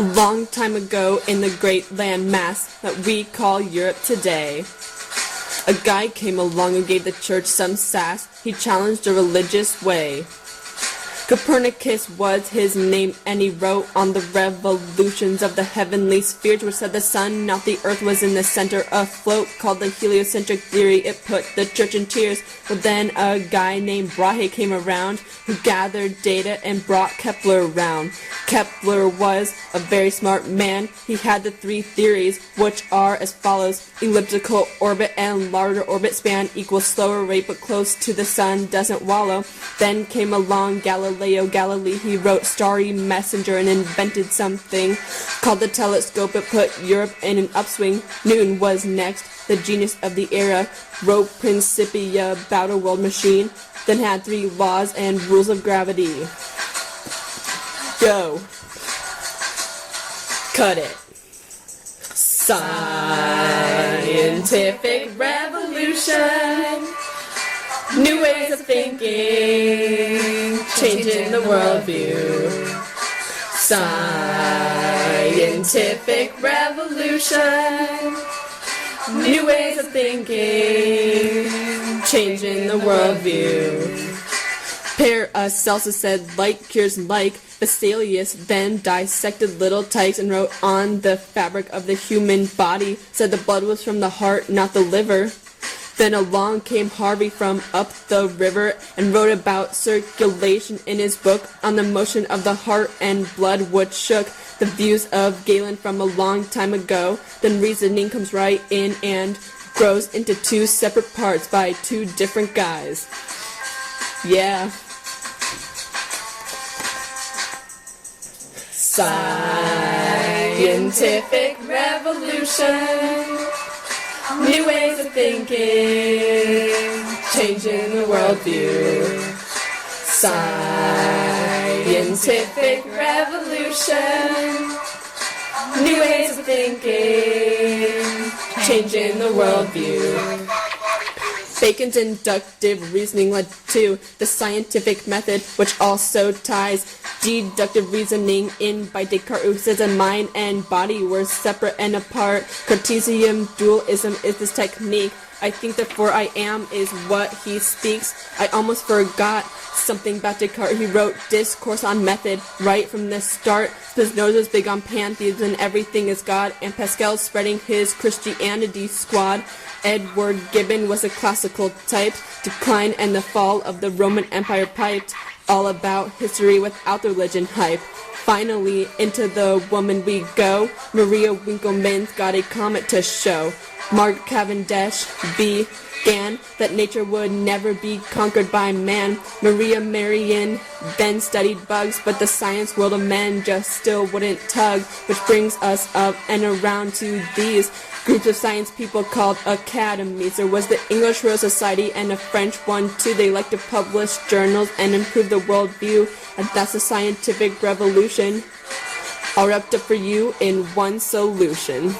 A long time ago in the great land mass that we call Europe today, a guy came along who gave the church some sass. He challenged a religious way. Copernicus was his name, and he wrote on the revolutions of the heavenly spheres, which said the sun, not the earth, was in the center afloat, called the heliocentric theory. It put the church in tears. But then a guy named Brahe came around, who gathered data and brought Kepler around. Kepler was a very smart man. He had the three theories, which are as follows: elliptical orbit and larger orbit span equals slower rate, but close to the sun doesn't wallow. Then came along Galileo Galilei. He wrote Starry Messenger and invented something called the telescope. It put Europe in an upswing. Newton was next, the genius of the era, wrote Principia about a world machine, then had three laws and rules of gravity. Go. Cut it. Scientific revolution. New ways of thinking, changing the worldview. Scientific revolution. New ways of thinking, changing the worldview. Paracelsus said like cures like. Vesalius then dissected little types and wrote on the fabric of the human body. Said the blood was from the heart, not the liver. Then along came Harvey from up the river and wrote about circulation in his book on the motion of the heart and blood, which shook the views of Galen from a long time ago. Then reasoning comes right in and grows into two separate parts by two different guys. Yeah. Scientific revolution. New ways of thinking, changing the worldview. Scientific revolution. New ways of thinking, changing the worldview. Bacon's inductive reasoning led to the scientific method, which also ties deductive reasoning in by Descartes, who says that mind and body were separate and apart. Cartesian dualism is this technique. I think therefore I am is what he speaks. I almost forgot something about Descartes. He wrote Discourse on Method right from the start. Spinoza's big on pantheism and everything is God, and Pascal's spreading his Christianity squad. Edward Gibbon was a classical type. Decline and the fall of the Roman Empire piped. All about history without the religion hype. Finally, into the woman we go. Maria Winkelmann's got a comet to show. Margaret Cavendish began that nature would never be conquered by man. Maria Marian then studied bugs, but the science world of men just still wouldn't tug, which brings us up and around to these groups of science people called academies. There was the English Royal Society and a French one too. They like to publish journals and improve the worldview, and that's the scientific revolution. All wrapped up for you in one solution.